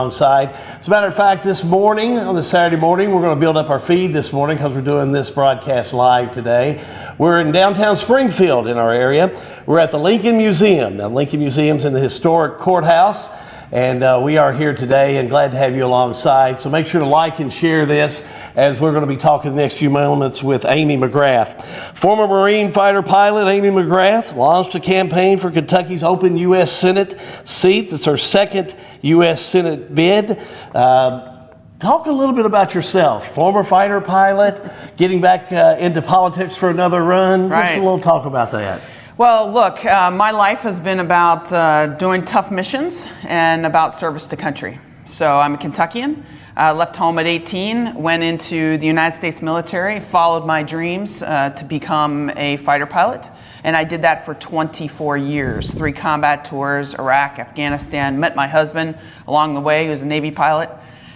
Alongside. As a matter of fact, this morning, on this Saturday morning, we're going to build up our feed this morning because we're doing this broadcast live today. We're in downtown Springfield in our area. We're at the Lincoln Museum. Now, Lincoln Museum's in the historic courthouse, and we are here today and glad to have you alongside. So make sure to like and share this as we're going to be talking the next few moments with Amy McGrath. Former Marine fighter pilot Amy McGrath launched a campaign for Kentucky's open U.S. Senate seat. It's her second U.S. Senate bid. Talk a little bit about yourself. Former fighter pilot, getting back into politics for another run. Right. Give us a little talk about that. Well, look, my life has been about doing tough missions and about service to country. So I'm a Kentuckian. Left home at 18, went into the United States military, followed my dreams to become a fighter pilot. And I did that for 24 years, 3 combat tours, Iraq, Afghanistan, met my husband along the way, who's a Navy pilot.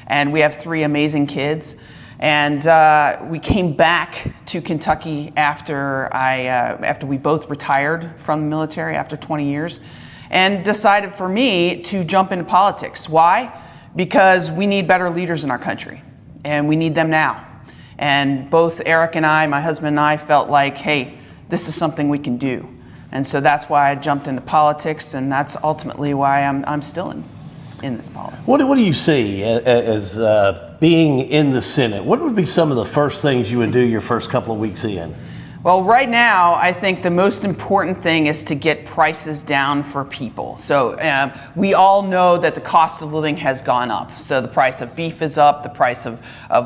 And we have 3 amazing kids. And we came back to Kentucky after we both retired from the military after 20 years and decided for me to jump into politics. Why? Because we need better leaders in our country and we need them now. And both Eric and I, my husband and I, felt like, hey, this is something we can do. And so that's why I jumped into politics, and that's ultimately why I'm still in this politics. What do you see as being in the Senate? What would be some of the first things you would do your first couple of weeks in? Well, right now, I think the most important thing is to get prices down for people. So we all know that the cost of living has gone up. So the price of beef is up, the price of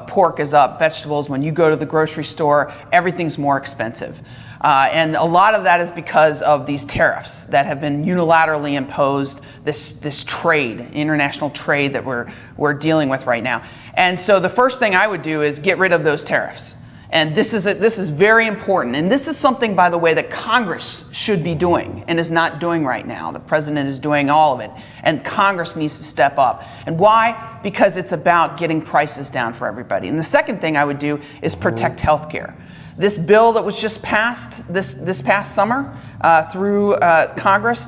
pork is up, vegetables. When you go to the grocery store, everything's more expensive. And a lot of that is because of these tariffs that have been unilaterally imposed, this trade, international trade that we're dealing with right now. And so the first thing I would do is get rid of those tariffs. And this is very important. And this is something, by the way, that Congress should be doing and is not doing right now. The president is doing all of it. And Congress needs to step up. And why? Because it's about getting prices down for everybody. And the second thing I would do is protect health care. This bill that was just passed this past summer through Congress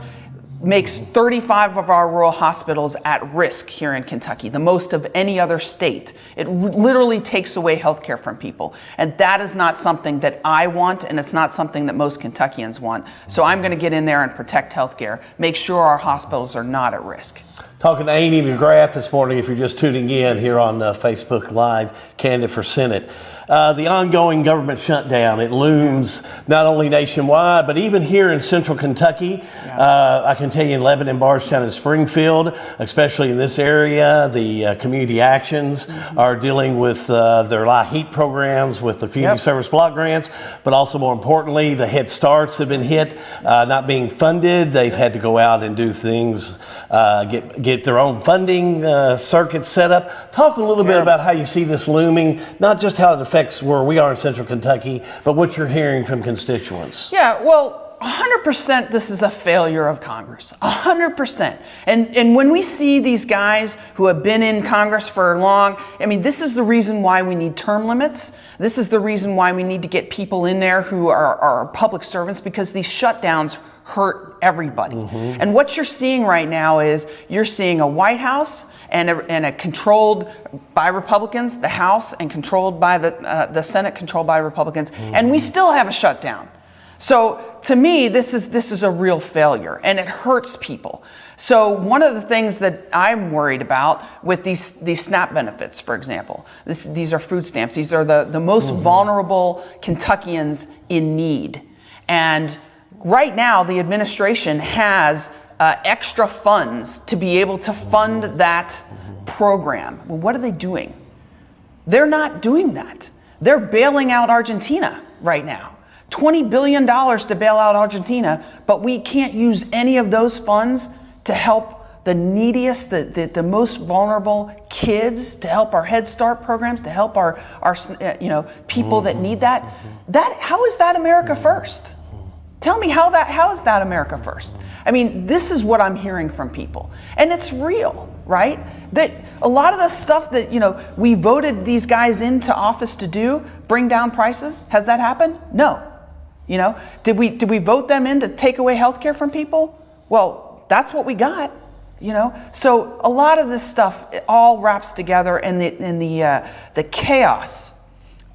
makes 35 of our rural hospitals at risk here in Kentucky, the most of any other state. It literally takes away health care from people. And that is not something that I want, and it's not something that most Kentuckians want. So I'm going to get in there and protect health care, make sure our hospitals are not at risk. Talking to Amy McGrath this morning, if you're just tuning in here on Facebook Live, Candidate for Senate. The ongoing government shutdown, it looms not only nationwide, but even here in central Kentucky. I can tell you in Lebanon, Bardstown, and Springfield, especially in this area, the community actions are dealing with their light heat programs, with the community service block grants, but also more importantly, the Head Starts have been hit, not being funded. They've had to go out and do things, get their own funding circuits set up. Talk a little bit about how you see this looming, not just how it affects where we are in central Kentucky, but what you're hearing from constituents. Yeah, well, 100% this is a failure of Congress, 100%. And when we see these guys who have been in Congress for long, I mean, this is the reason why we need term limits. This is the reason why we need to get people in there who are public servants, because these shutdowns hurt everybody. And what you're seeing right now is you're seeing a White House and a controlled by Republicans, the House, and controlled by the Senate, controlled by Republicans, and we still have a shutdown. So to me, this is a real failure, and it hurts people. So one of the things that I'm worried about with these SNAP benefits, for example, these are food stamps. These are the most vulnerable Kentuckians in need. And right now, the administration has extra funds to be able to fund that program. Well, what are they doing? They're not doing that. They're bailing out Argentina right now. $20 billion to bail out Argentina, but we can't use any of those funds to help the neediest, the most vulnerable kids, to help our Head Start programs, to help our people that need that. How is that America first? Tell me how is that America first? I mean, this is what I'm hearing from people, and it's real, right? That a lot of the stuff that we voted these guys into office to do, bring down prices, has that happened? No. Did we vote them in to take away health care from people? Well, that's what we got. You know, so a lot of this stuff, it all wraps together, and the chaos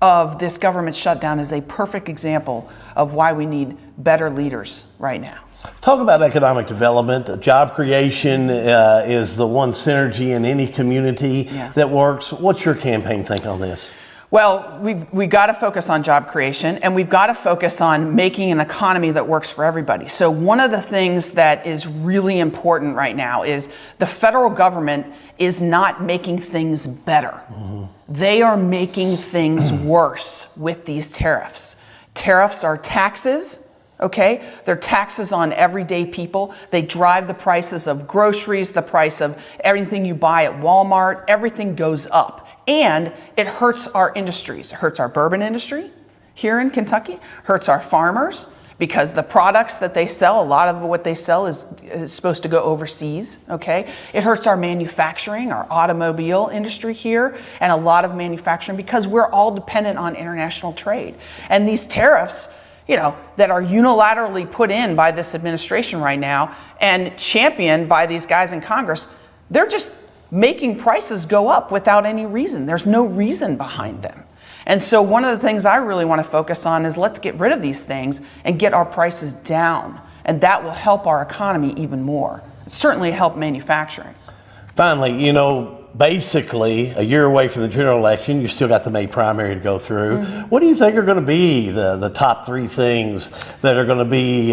of this government shutdown is a perfect example of why we need better leaders right now. Talk about economic development. Job creation is the one synergy in any community that works. What's your campaign think on this? Well, we've got to focus on job creation, and we've got to focus on making an economy that works for everybody. So one of the things that is really important right now is the federal government is not making things better. They are making things worse with these tariffs. Tariffs are taxes. Okay, they're taxes on everyday people. They drive the prices of groceries, the price of everything you buy at Walmart. Everything goes up. And it hurts our industries. It hurts our bourbon industry here in Kentucky, hurts our farmers, because the products that they sell, a lot of what they sell is supposed to go overseas, okay? It hurts our manufacturing, our automobile industry here, and a lot of manufacturing, because we're all dependent on international trade. And these tariffs, you know, that are unilaterally put in by this administration right now and championed by these guys in Congress, they're just making prices go up without any reason. There's no reason behind them. And so one of the things I really want to focus on is let's get rid of these things and get our prices down. And that will help our economy even more. Certainly help manufacturing. Finally, you know, basically a year away from the general election, you still got the May primary to go through. What do you think are going to be the top three things that are going to be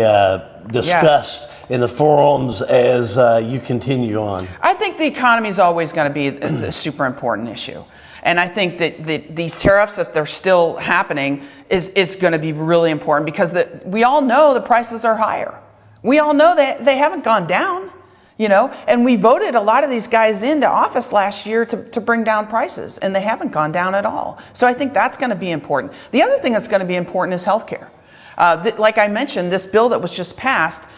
discussed in the forums as you continue on? I think the economy is always going to be a super important issue. And I think that these tariffs, if they're still happening, is going to be really important, because we all know the prices are higher. We all know that they haven't gone down, you know, and we voted a lot of these guys into office last year to bring down prices, and they haven't gone down at all. So I think that's going to be important. The other thing that's going to be important is healthcare. Like I mentioned, this bill that was just passed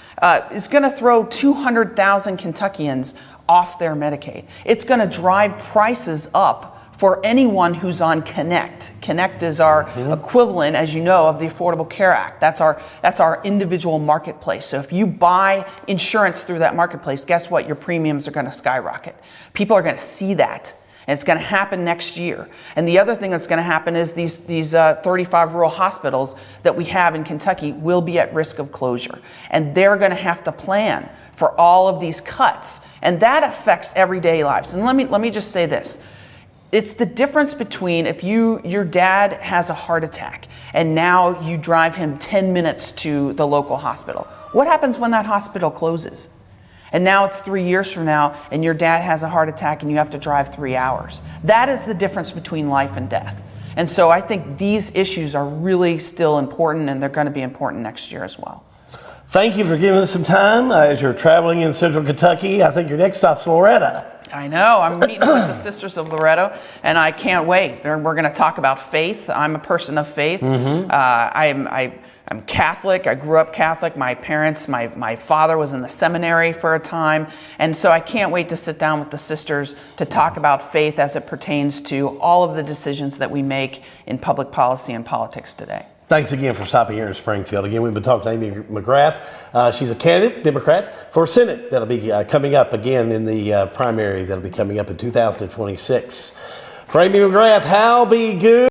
is going to throw 200,000 Kentuckians off their Medicaid. It's going to drive prices up for anyone who's on Connect. Connect is our equivalent, as you know, of the Affordable Care Act. That's our individual marketplace. So if you buy insurance through that marketplace, guess what? Your premiums are going to skyrocket. People are going to see that. And it's going to happen next year. And the other thing that's going to happen is these 35 rural hospitals that we have in Kentucky will be at risk of closure. And they're going to have to plan for all of these cuts. And that affects everyday lives. And let me just say this. It's the difference between if your dad has a heart attack and now you drive him 10 minutes to the local hospital. What happens when that hospital closes? And now it's 3 years from now and your dad has a heart attack and you have to drive 3 hours. That is the difference between life and death. And so I think these issues are really still important, and they're going to be important next year as well. Thank you for giving us some time as you're traveling in Central Kentucky. I think your next stop's Loretto. I know. I'm meeting with the Sisters of Loretto, and I can't wait. We're going to talk about faith. I'm a person of faith. I'm Catholic. I grew up Catholic. My parents, my father was in the seminary for a time. And so I can't wait to sit down with the sisters to talk about faith as it pertains to all of the decisions that we make in public policy and politics today. Thanks again for stopping here in Springfield. Again, we've been talking to Amy McGrath. She's a candidate, Democrat, for Senate. That'll be coming up again in the primary that'll be coming up in 2026. For Amy McGrath, how be good.